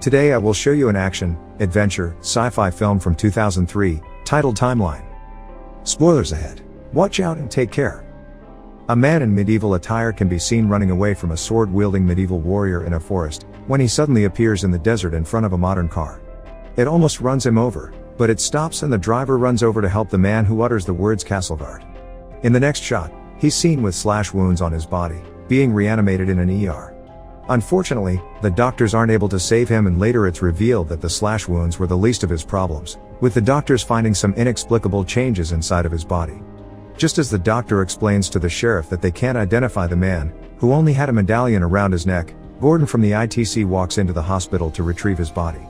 Today I will show you an action, adventure, sci-fi film from 2003, titled Timeline. Spoilers ahead. Watch out and take care. A man in medieval attire can be seen running away from a sword-wielding medieval warrior in a forest, when he suddenly appears in the desert in front of a modern car. It almost runs him over, but it stops and the driver runs over to help the man who utters the words Castlegard. In the next shot, he's seen with slash wounds on his body, being reanimated in an ER. Unfortunately, the doctors aren't able to save him, and later it's revealed that the slash wounds were the least of his problems, with the doctors finding some inexplicable changes inside of his body. Just as the doctor explains to the sheriff that they can't identify the man, who only had a medallion around his neck, Gordon from the ITC walks into the hospital to retrieve his body.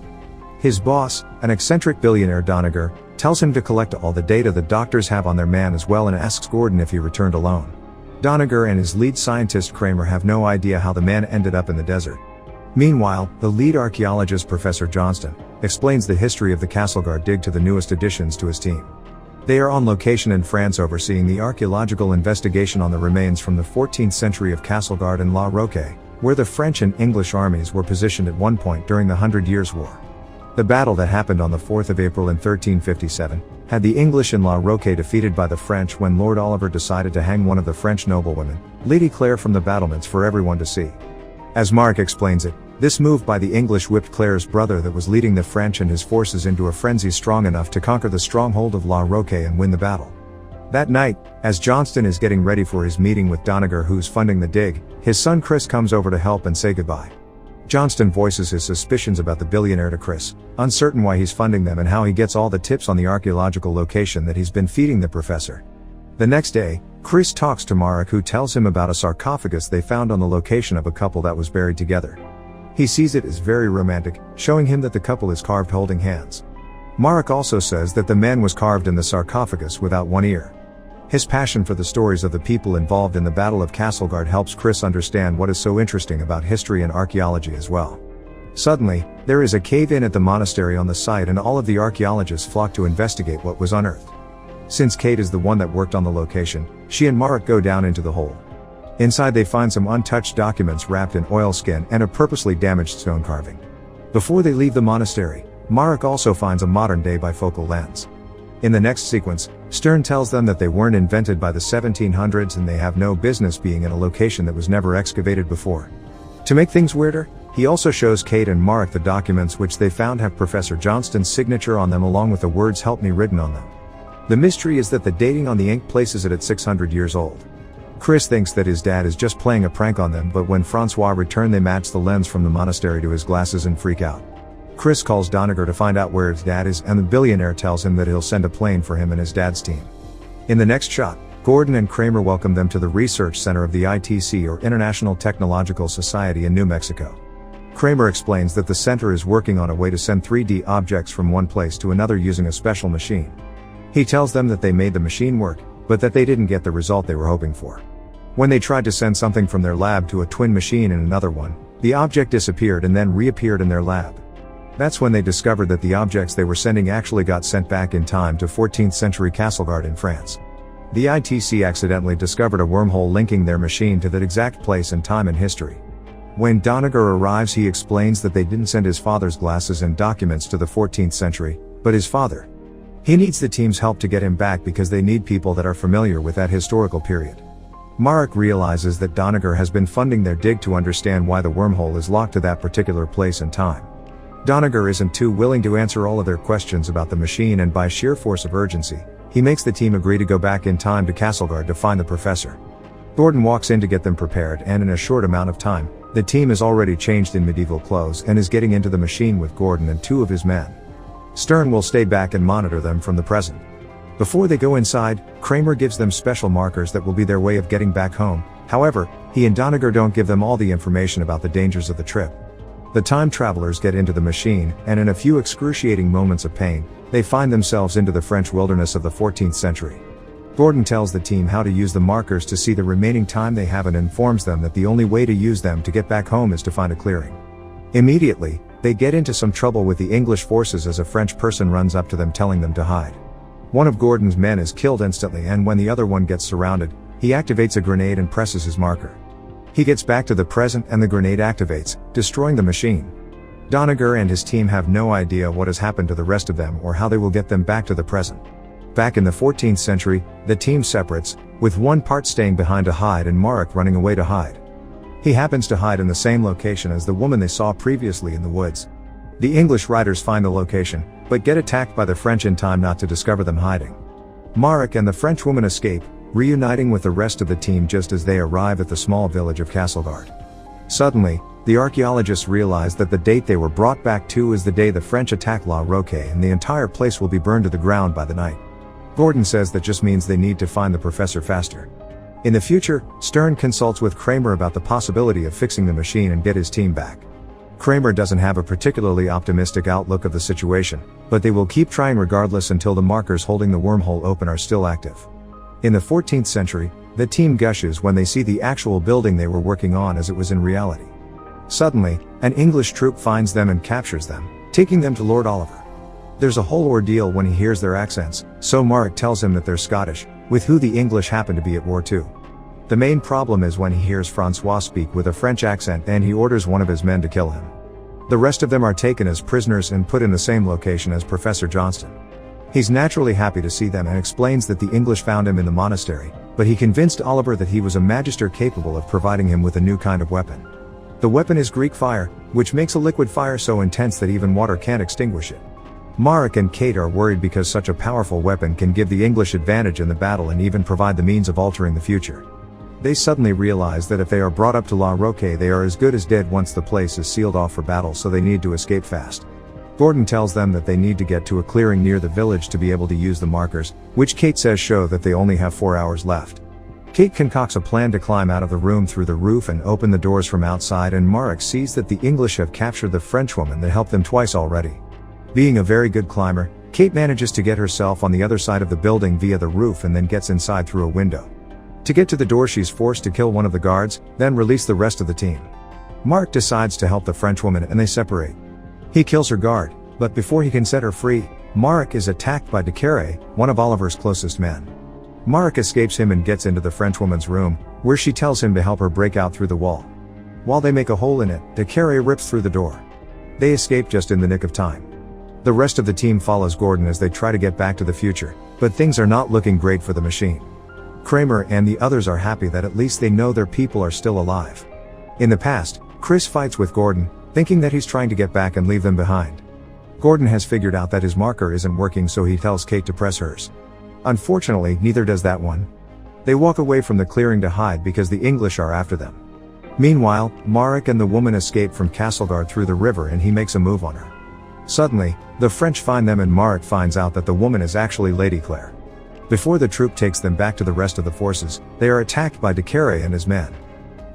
His boss, an eccentric billionaire Doniger, tells him to collect all the data the doctors have on their man as well, and asks Gordon if he returned alone. Doniger and his lead scientist Kramer have no idea how the man ended up in the desert. Meanwhile, the lead archaeologist Professor Johnston explains the history of the Castlegard dig to the newest additions to his team. They are on location in France overseeing the archaeological investigation on the remains from the 14th century of Castlegard and La Roque, where the French and English armies were positioned at one point during the 100 Years' War. The battle that happened on the 4th of April in 1357 had the English in La Roque defeated by the French when Lord Oliver decided to hang one of the French noblewomen, Lady Claire, from the battlements for everyone to see. As Mark explains it, this move by the English whipped Claire's brother that was leading the French and his forces into a frenzy strong enough to conquer the stronghold of La Roque and win the battle. That night, as Johnston is getting ready for his meeting with Doniger, who's funding the dig, his son Chris comes over to help and say goodbye. Johnston voices his suspicions about the billionaire to Chris, uncertain why he's funding them and how he gets all the tips on the archaeological location that he's been feeding the professor. The next day, Chris talks to Marek, who tells him about a sarcophagus they found on the location of a couple that was buried together. He sees it as very romantic, showing him that the couple is carved holding hands. Marek also says that the man was carved in the sarcophagus without one ear. His passion for the stories of the people involved in the Battle of Castlegard helps Chris understand what is so interesting about history and archaeology as well. Suddenly, there is a cave-in at the monastery on the site, and all of the archaeologists flock to investigate what was unearthed. Since Kate is the one that worked on the location, she and Marek go down into the hole. Inside they find some untouched documents wrapped in oilskin and a purposely damaged stone carving. Before they leave the monastery, Marek also finds a modern-day bifocal lens. In the next sequence, Stern tells them that they weren't invented by the 1700s and they have no business being in a location that was never excavated before. To make things weirder, he also shows Kate and Marek the documents which they found have Professor Johnston's signature on them, along with the words "Help me" written on them. The mystery is that the dating on the ink places it at 600 years old. Chris thinks that his dad is just playing a prank on them, but when Francois return they match the lens from the monastery to his glasses and freak out. Chris calls Doniger to find out where his dad is, and the billionaire tells him that he'll send a plane for him and his dad's team. In the next shot, Gordon and Kramer welcome them to the research center of the ITC, or International Technological Society, in New Mexico. Kramer explains that the center is working on a way to send 3D objects from one place to another using a special machine. He tells them that they made the machine work, but that they didn't get the result they were hoping for. When they tried to send something from their lab to a twin machine in another one, the object disappeared and then reappeared in their lab. That's when they discovered that the objects they were sending actually got sent back in time to 14th century Castlegard in France. The ITC accidentally discovered a wormhole linking their machine to that exact place and time in history. When Doniger arrives, he explains that they didn't send his father's glasses and documents to the 14th century, but his father. He needs the team's help to get him back because they need people that are familiar with that historical period. Marek realizes that Doniger has been funding their dig to understand why the wormhole is locked to that particular place and time. Doniger isn't too willing to answer all of their questions about the machine, and by sheer force of urgency, he makes the team agree to go back in time to Castlegard to find the professor. Gordon walks in to get them prepared, and in a short amount of time, the team is already changed in medieval clothes and is getting into the machine with Gordon and two of his men. Stern will stay back and monitor them from the present. Before they go inside, Kramer gives them special markers that will be their way of getting back home. However, he and Doniger don't give them all the information about the dangers of the trip. The time travelers get into the machine, and in a few excruciating moments of pain, they find themselves into the French wilderness of the 14th century. Gordon tells the team how to use the markers to see the remaining time they have and informs them that the only way to use them to get back home is to find a clearing. Immediately, they get into some trouble with the English forces as a French person runs up to them telling them to hide. One of Gordon's men is killed instantly, and when the other one gets surrounded, he activates a grenade and presses his marker. He gets back to the present and the grenade activates, destroying the machine. Doniger and his team have no idea what has happened to the rest of them or how they will get them back to the present. Back in the 14th century, the team separates, with one part staying behind to hide and Marek running away to hide. He happens to hide in the same location as the woman they saw previously in the woods. The English riders find the location, but get attacked by the French in time not to discover them hiding. Marek and the French woman escape, reuniting with the rest of the team just as they arrive at the small village of Castlegard. Suddenly, the archaeologists realize that the date they were brought back to is the day the French attack La Roque and the entire place will be burned to the ground by the night. Gordon says that just means they need to find the professor faster. In the future, Stern consults with Kramer about the possibility of fixing the machine and get his team back. Kramer doesn't have a particularly optimistic outlook of the situation, but they will keep trying regardless until the markers holding the wormhole open are still active. In the 14th century, the team gushes when they see the actual building they were working on as it was in reality. Suddenly, an English troop finds them and captures them, taking them to Lord Oliver. There's a whole ordeal when he hears their accents, so Marek tells him that they're Scottish, with who the English happen to be at war too. The main problem is when he hears Francois speak with a French accent and he orders one of his men to kill him. The rest of them are taken as prisoners and put in the same location as Professor Johnston. He's naturally happy to see them and explains that the English found him in the monastery, but he convinced Oliver that he was a magister capable of providing him with a new kind of weapon. The weapon is Greek fire, which makes a liquid fire so intense that even water can't extinguish it. Marek and Kate are worried because such a powerful weapon can give the English advantage in the battle and even provide the means of altering the future. They suddenly realize that if they are brought up to La Roque they are as good as dead once the place is sealed off for battle, so they need to escape fast. Gordon tells them that they need to get to a clearing near the village to be able to use the markers, which Kate says show that they only have 4 hours left. Kate concocts a plan to climb out of the room through the roof and open the doors from outside, and Marek sees that the English have captured the Frenchwoman that helped them twice already. Being a very good climber, Kate manages to get herself on the other side of the building via the roof and then gets inside through a window. To get to the door she's forced to kill one of the guards, then release the rest of the team. Marek decides to help the Frenchwoman and they separate. He kills her guard, but before he can set her free, Marek is attacked by De Carre, one of Oliver's closest men. Marek escapes him and gets into the Frenchwoman's room, where she tells him to help her break out through the wall. While they make a hole in it, De Carre rips through the door. They escape just in the nick of time. The rest of the team follows Gordon as they try to get back to the future, but things are not looking great for the machine. Kramer and the others are happy that at least they know their people are still alive. In the past, Chris fights with Gordon, thinking that he's trying to get back and leave them behind. Gordon has figured out that his marker isn't working, so he tells Kate to press hers. Unfortunately, neither does that one. They walk away from the clearing to hide because the English are after them. Meanwhile, Marek and the woman escape from Castlegard through the river and he makes a move on her. Suddenly, the French find them and Marek finds out that the woman is actually Lady Claire. Before the troop takes them back to the rest of the forces, they are attacked by De Carre and his men.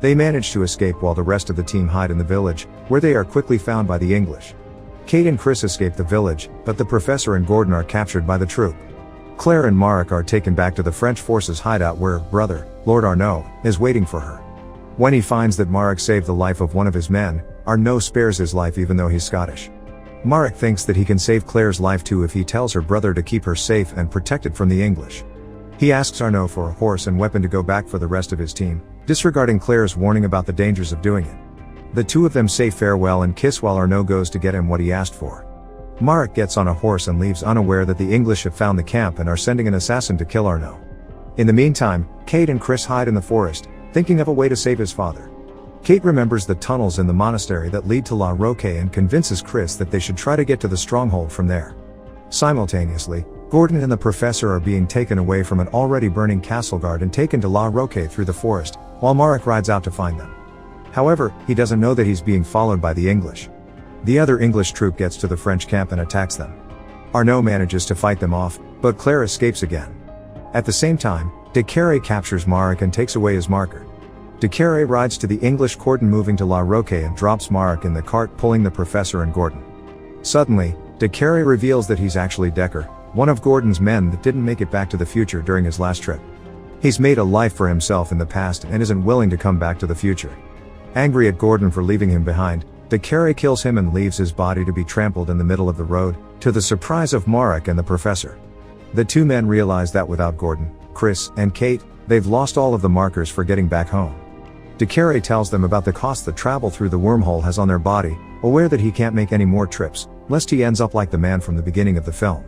They manage to escape while the rest of the team hide in the village, where they are quickly found by the English. Kate and Chris escape the village, but the professor and Gordon are captured by the troop. Claire and Marek are taken back to the French forces hideout where brother, Lord Arnaud, is waiting for her. When he finds that Marek saved the life of one of his men, Arnaud spares his life even though he's Scottish. Marek thinks that he can save Claire's life too if he tells her brother to keep her safe and protected from the English. He asks Arnaud for a horse and weapon to go back for the rest of his team, disregarding Claire's warning about the dangers of doing it. The two of them say farewell and kiss while Arnaud goes to get him what he asked for. Marek gets on a horse and leaves unaware that the English have found the camp and are sending an assassin to kill Arnaud. In the meantime, Kate and Chris hide in the forest, thinking of a way to save his father. Kate remembers the tunnels in the monastery that lead to La Roque and convinces Chris that they should try to get to the stronghold from there. Simultaneously, Gordon and the professor are being taken away from an already burning Castlegard and taken to La Roque through the forest, while Marek rides out to find them. However, he doesn't know that he's being followed by the English. The other English troop gets to the French camp and attacks them. Arnaud manages to fight them off, but Claire escapes again. At the same time, De Carre captures Marek and takes away his marker. De Carre rides to the English cordon moving to La Roque and drops Marek in the cart pulling the professor and Gordon. Suddenly, De Carre reveals that he's actually Decker, one of Gordon's men that didn't make it back to the future during his last trip. He's made a life for himself in the past and isn't willing to come back to the future. Angry at Gordon for leaving him behind, De Carre kills him and leaves his body to be trampled in the middle of the road, to the surprise of Marek and the professor. The two men realize that without Gordon, Chris, and Kate, they've lost all of the markers for getting back home. De Carre tells them about the cost that travel through the wormhole has on their body, aware that he can't make any more trips, lest he ends up like the man from the beginning of the film.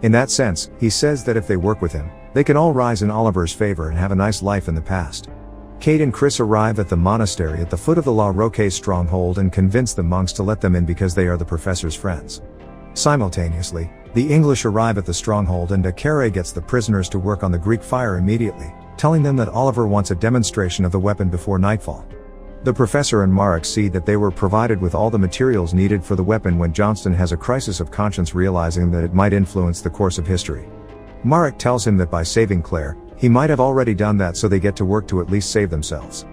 In that sense, he says that if they work with him, they can all rise in Oliver's favor and have a nice life in the past. Kate and Chris arrive at the monastery at the foot of the La Roque stronghold and convince the monks to let them in because they are the professor's friends. Simultaneously, the English arrive at the stronghold and de Carre gets the prisoners to work on the Greek fire immediately, telling them that Oliver wants a demonstration of the weapon before nightfall. The professor and Marek see that they were provided with all the materials needed for the weapon when Johnston has a crisis of conscience, realizing that it might influence the course of history. Marek tells him that by saving Claire, he might have already done that, so they get to work to at least save themselves.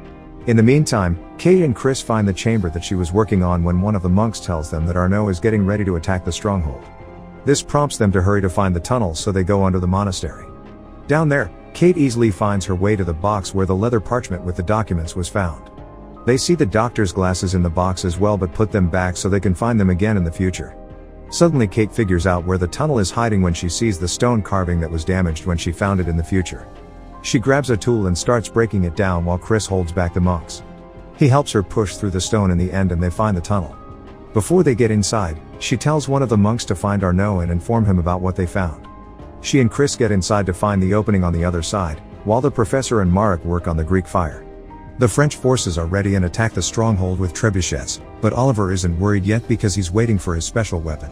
In the meantime, Kate and Chris find the chamber that she was working on when one of the monks tells them that Arnaud is getting ready to attack the stronghold. This prompts them to hurry to find the tunnel, so they go under the monastery. Down there, Kate easily finds her way to the box where the leather parchment with the documents was found. They see the doctor's glasses in the box as well, but put them back so they can find them again in the future. Suddenly Kate figures out where the tunnel is hiding when she sees the stone carving that was damaged when she found it in the future. She grabs a tool and starts breaking it down while Chris holds back the monks. He helps her push through the stone in the end and they find the tunnel. Before they get inside, she tells one of the monks to find Arnaud and inform him about what they found. She and Chris get inside to find the opening on the other side, while the professor and Marek work on the Greek fire. The French forces are ready and attack the stronghold with trebuchets, but Oliver isn't worried yet because he's waiting for his special weapon.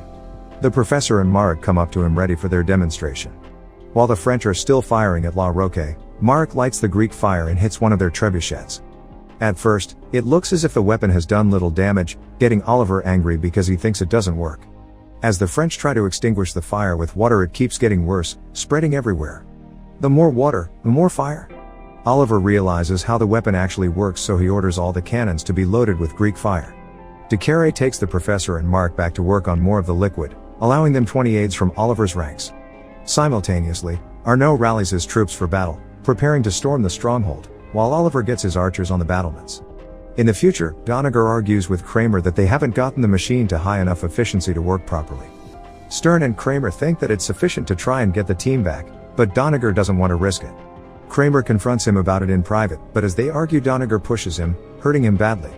The professor and Marek come up to him ready for their demonstration. While the French are still firing at La Roque, Marek lights the Greek fire and hits one of their trebuchets. At first, it looks as if the weapon has done little damage, getting Oliver angry because he thinks it doesn't work. As the French try to extinguish the fire with water, it keeps getting worse, spreading everywhere. The more water, the more fire. Oliver realizes how the weapon actually works, so he orders all the cannons to be loaded with Greek fire. De Carre takes the professor and Marek back to work on more of the liquid, allowing them 20 aides from Oliver's ranks. Simultaneously, Arnaud rallies his troops for battle, preparing to storm the stronghold, while Oliver gets his archers on the battlements. In the future, Doniger argues with Kramer that they haven't gotten the machine to high enough efficiency to work properly. Stern and Kramer think that it's sufficient to try and get the team back, but Doniger doesn't want to risk it. Kramer confronts him about it in private, but as they argue, Doniger pushes him, hurting him badly.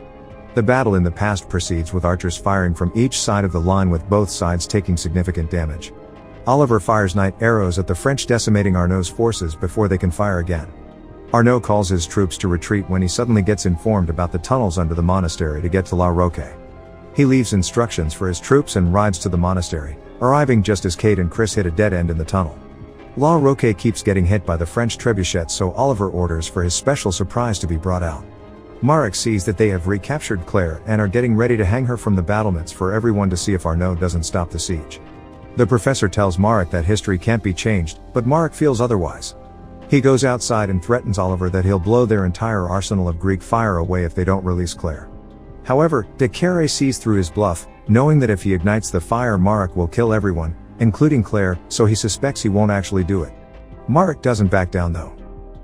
The battle in the past proceeds with archers firing from each side of the line, with both sides taking significant damage. Oliver fires night arrows at the French, decimating Arnaud's forces before they can fire again. Arnaud calls his troops to retreat when he suddenly gets informed about the tunnels under the monastery to get to La Roque. He leaves instructions for his troops and rides to the monastery, arriving just as Kate and Chris hit a dead end in the tunnel. La Roque keeps getting hit by the French trebuchets, so Oliver orders for his special surprise to be brought out. Marek sees that they have recaptured Claire and are getting ready to hang her from the battlements for everyone to see if Arnaud doesn't stop the siege. The professor tells Marek that history can't be changed, but Marek feels otherwise. He goes outside and threatens Oliver that he'll blow their entire arsenal of Greek fire away if they don't release Claire. However, de Carre sees through his bluff, knowing that if he ignites the fire, Marek will kill everyone, including Claire, so he suspects he won't actually do it. Marek doesn't back down though.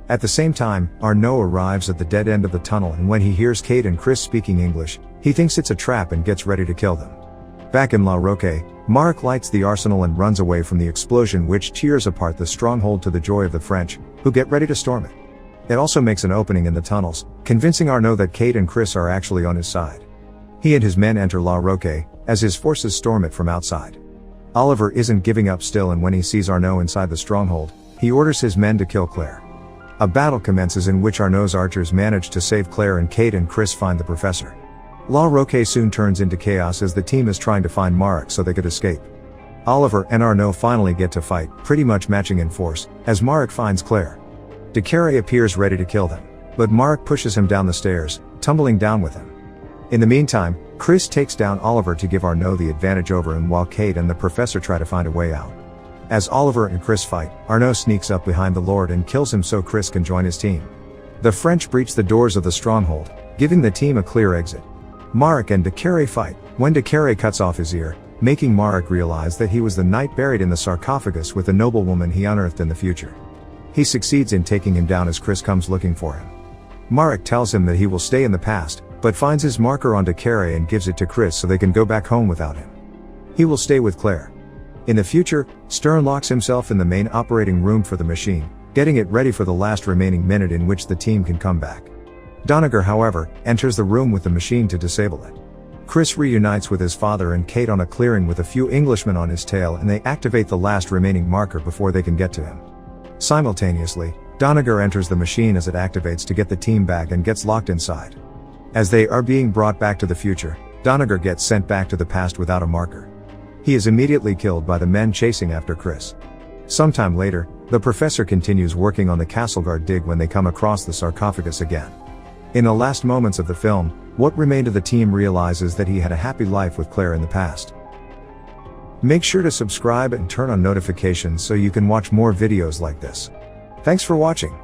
At the same time, Arnaud arrives at the dead end of the tunnel, and when he hears Kate and Chris speaking English, he thinks it's a trap and gets ready to kill them. Back in La Roque, Marek lights the arsenal and runs away from the explosion, which tears apart the stronghold to the joy of the French, who get ready to storm it. It also makes an opening in the tunnels, convincing Arnaud that Kate and Chris are actually on his side. He and his men enter La Roque, as his forces storm it from outside. Oliver isn't giving up still, and when he sees Arnaud inside the stronghold, he orders his men to kill Claire. A battle commences in which Arnaud's archers manage to save Claire, and Kate and Chris find the professor. La Roque soon turns into chaos as the team is trying to find Marek so they could escape. Oliver and Arnaud finally get to fight, pretty much matching in force, as Marek finds Claire. De Carre appears ready to kill them, but Marek pushes him down the stairs, tumbling down with him. In the meantime, Chris takes down Oliver to give Arnaud the advantage over him, while Kate and the professor try to find a way out. As Oliver and Chris fight, Arnaud sneaks up behind the Lord and kills him so Chris can join his team. The French breach the doors of the stronghold, giving the team a clear exit. Marek and de Carre fight, when de Carre cuts off his ear, making Marek realize that he was the knight buried in the sarcophagus with the noblewoman he unearthed in the future. He succeeds in taking him down as Chris comes looking for him. Marek tells him that he will stay in the past, but finds his marker on de Carre and gives it to Chris so they can go back home without him. He will stay with Claire. In the future, Stern locks himself in the main operating room for the machine, getting it ready for the last remaining minute in which the team can come back. Doniger, however, enters the room with the machine to disable it. Chris reunites with his father and Kate on a clearing with a few Englishmen on his tail, and they activate the last remaining marker before they can get to him. Simultaneously, Doniger enters the machine as it activates to get the team back and gets locked inside. As they are being brought back to the future, Doniger gets sent back to the past without a marker. He is immediately killed by the men chasing after Chris. Sometime later, the professor continues working on the Castleguard dig when they come across the sarcophagus again. In the last moments of the film, what remained of the team realizes that he had a happy life with Claire in the past. Make sure to subscribe and turn on notifications so you can watch more videos like this. Thanks for watching.